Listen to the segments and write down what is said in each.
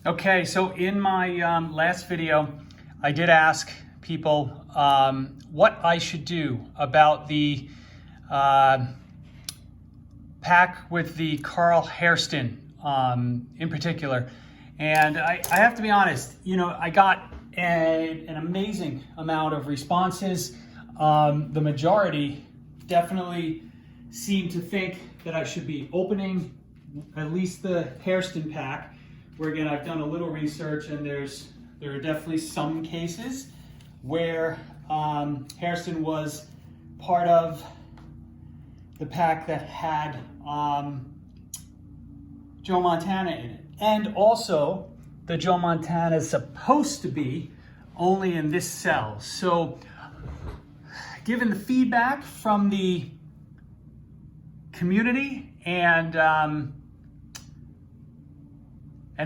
Okay, so in my last video, I did ask people what I should do about the pack with the Carl Hairston in particular. And I have to be honest, I got an amazing amount of responses. The majority definitely seem to think that I should be opening at least the Hairston pack, where again, I've done a little research and there are definitely some cases where Hairston was part of the pack that had Joe Montana in it. And also, the Joe Montana is supposed to be only in this cell. So, given the feedback from the community and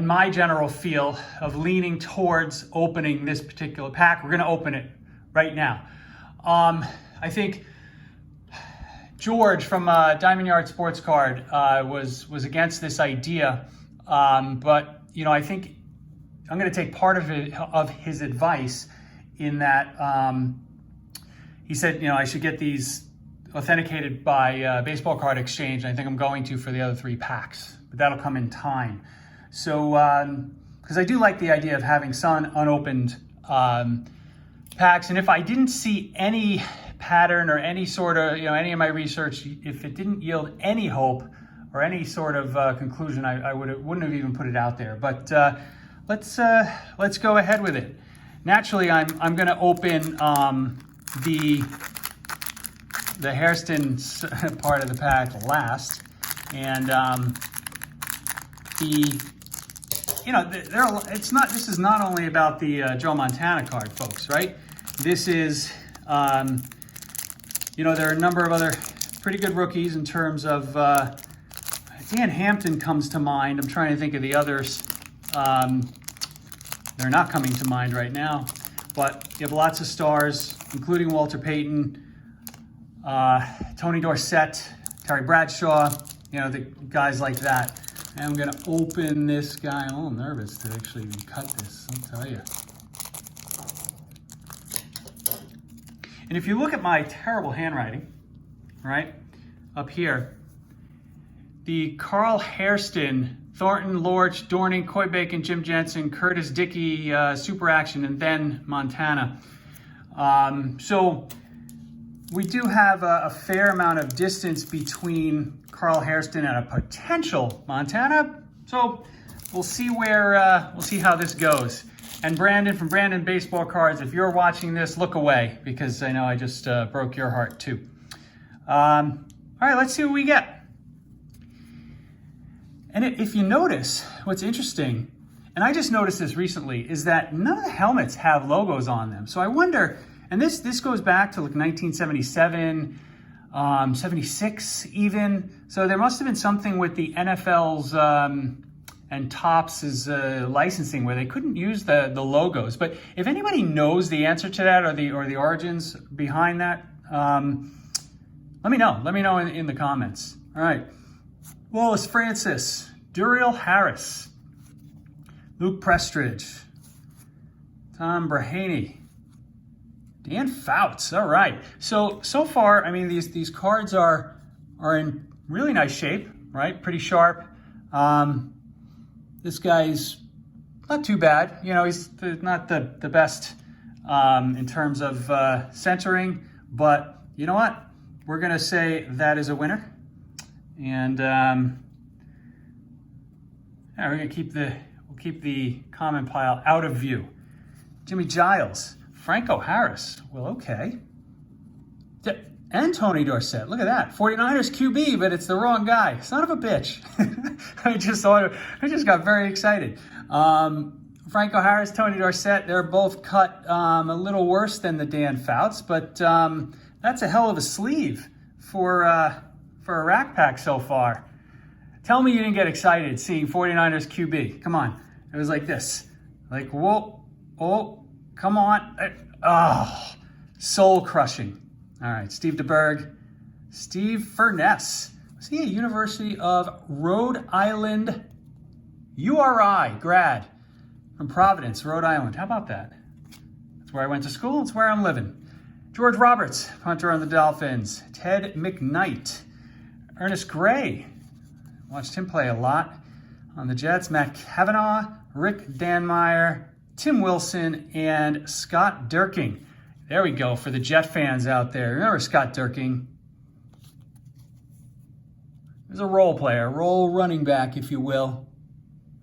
my general feel of leaning towards opening this particular pack, we're going to open it right now. I think George from Diamond Yard Sports Card was against this idea, but I think I'm going to take part of his advice in that he said I should get these authenticated by Baseball Card Exchange, and I think I'm going to for the other 3 packs, but that'll come in time. So, because I do like the idea of having some unopened packs, and if I didn't see any pattern or any sort of, any of my research, if it didn't yield any hope or any sort of conclusion, I wouldn't have even put it out there. But let's go ahead with it. Naturally, I'm going to open the Hairston part of the pack last, and this is not only about the Joe Montana card, folks, right? This is, there are a number of other pretty good rookies in terms of, Dan Hampton comes to mind. I'm trying to think of the others. They're not coming to mind right now, but you have lots of stars, including Walter Payton, Tony Dorsett, Terry Bradshaw, the guys like that. And I'm gonna open this guy. I'm a little nervous to actually even cut this, I'll tell you. And if you look at my terrible handwriting, right, up here, the Carl Hairston, Thornton, Lorch, Dorning, Coy Bacon, Jim Jensen, Curtis Dickey, Super Action, and then Montana. So we do have a fair amount of distance between Carl Hairston and a potential Montana. So we'll see we'll see how this goes. And Brandon from Brandon Baseball Cards, if you're watching this, look away, because I know I just broke your heart too. All right, let's see what we get. And if you notice, what's interesting, and I just noticed this recently, is that none of the helmets have logos on them. So I wonder, and this goes back to like 1977, 76 even. So there must have been something with the NFL's and Topps' licensing where they couldn't use the logos. But if anybody knows the answer to that or the origins behind that, let me know. Let me know in the comments. All right. Wallace Francis, Duriel Harris, Luke Prestridge, Tom Brahaney, Dan Fouts. All right. So far, I mean, these cards are in really nice shape, right? Pretty sharp. This guy's not too bad. He's not the best in terms of centering, but you know what? We're gonna say that is a winner, and we're gonna keep the comment pile out of view. Jimmy Giles. Franco Harris, well, okay. And Tony Dorsett, look at that. 49ers QB, but it's the wrong guy. Son of a bitch. I just got very excited. Franco Harris, Tony Dorsett, they're both cut a little worse than the Dan Fouts, but that's a hell of a sleeve for a rack pack so far. Tell me you didn't get excited seeing 49ers QB. Come on. It was like this. Like, whoa, oh. Come on. Oh, soul crushing. All right, Steve DeBerg. Steve Furness. Was he a University of Rhode Island URI grad? from Providence, Rhode Island. How about that? That's where I went to school. It's where I'm living. George Roberts, punter on the Dolphins. Ted McKnight. Ernest Gray. Watched him play a lot on the Jets. Matt Cavanaugh, Rick Danmeyer, Tim Wilson, and Scott Durking. There we go for the Jet fans out there. Remember Scott Durking? He was a role player, role running back, if you will.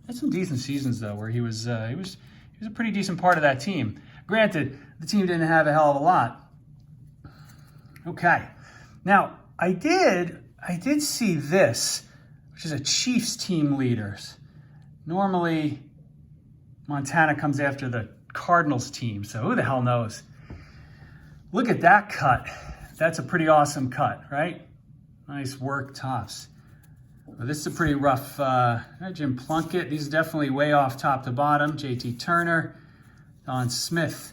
Had some decent seasons though, where he was a pretty decent part of that team. Granted, the team didn't have a hell of a lot. Okay, now I did see this, which is a Chiefs team leaders. Normally, Montana comes after the Cardinals team, so who the hell knows? Look at that cut. That's a pretty awesome cut, right? Nice work, Tops. Well, this is a pretty rough, Jim Plunkett. These are definitely way off top to bottom. JT Turner, Don Smith,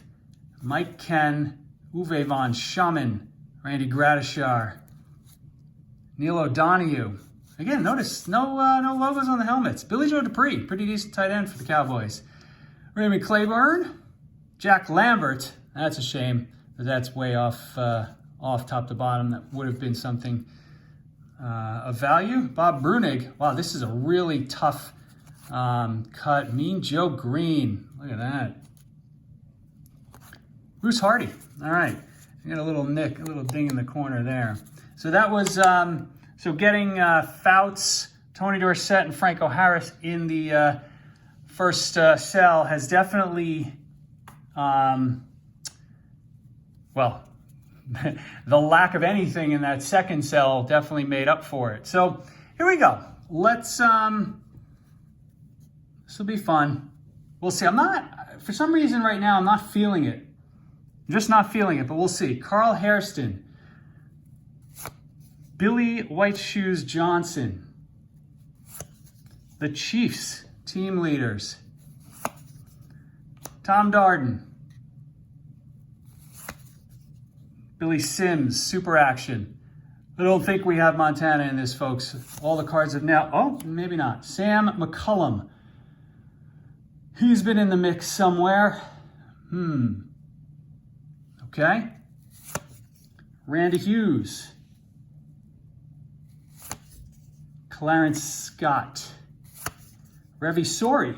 Mike Ken, Uwe von Schumann, Randy Gradishar, Neil O'Donoghue. Again, notice no logos on the helmets. Billy Joe Dupree, pretty decent tight end for the Cowboys. Raymond Claiborne, Jack Lambert. That's a shame. That's way off top to bottom. That would have been something of value. Bob Brunig. Wow, this is a really tough cut. Mean Joe Green. Look at that. Bruce Hardy. All right. I got a little nick, a little ding in the corner there. So that was, so getting Fouts, Tony Dorsett, and Franco Harris in the first cell has definitely, well, the lack of anything in that second cell definitely made up for it. So here we go. Let's, this will be fun. We'll see. I'm not, for some reason right now, I'm not feeling it. I'm just not feeling it, but we'll see. Carl Hairston, Billy White Shoes Johnson, the Chiefs team leaders, Tom Darden, Billy Sims, Super Action. I don't think we have Montana in this, folks. All the cards have now, oh, maybe not. Sam McCullum. He's been in the mix somewhere. Okay. Randy Hughes. Clarence Scott. Revi Sori.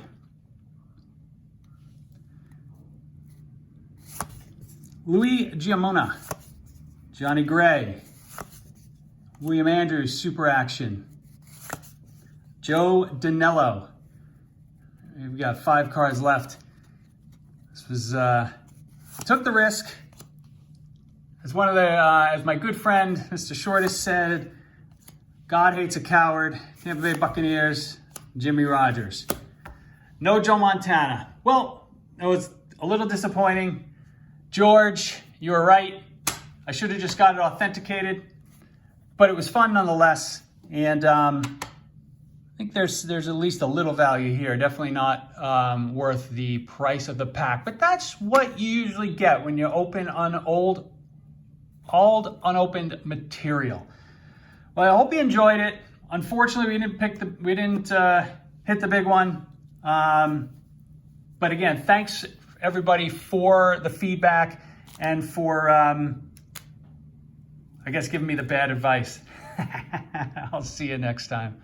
Louis Giamona. Johnny Gray. William Andrews, Super Action. Joe Danello. We've got 5 cards left. This was, took the risk. As one of the, as my good friend, Mr. Shortis said, God hates a coward. Tampa Bay Buccaneers, Jimmy Rogers. No Joe Montana. Well, it was a little disappointing. George, you were right. I should have just got it authenticated, but it was fun nonetheless. And I think there's at least a little value here. Definitely not worth the price of the pack, but that's what you usually get when you open old unopened material. Well, I hope you enjoyed it. Unfortunately, we didn't hit the big one. But again, thanks everybody for the feedback and for, I guess, giving me the bad advice. I'll see you next time.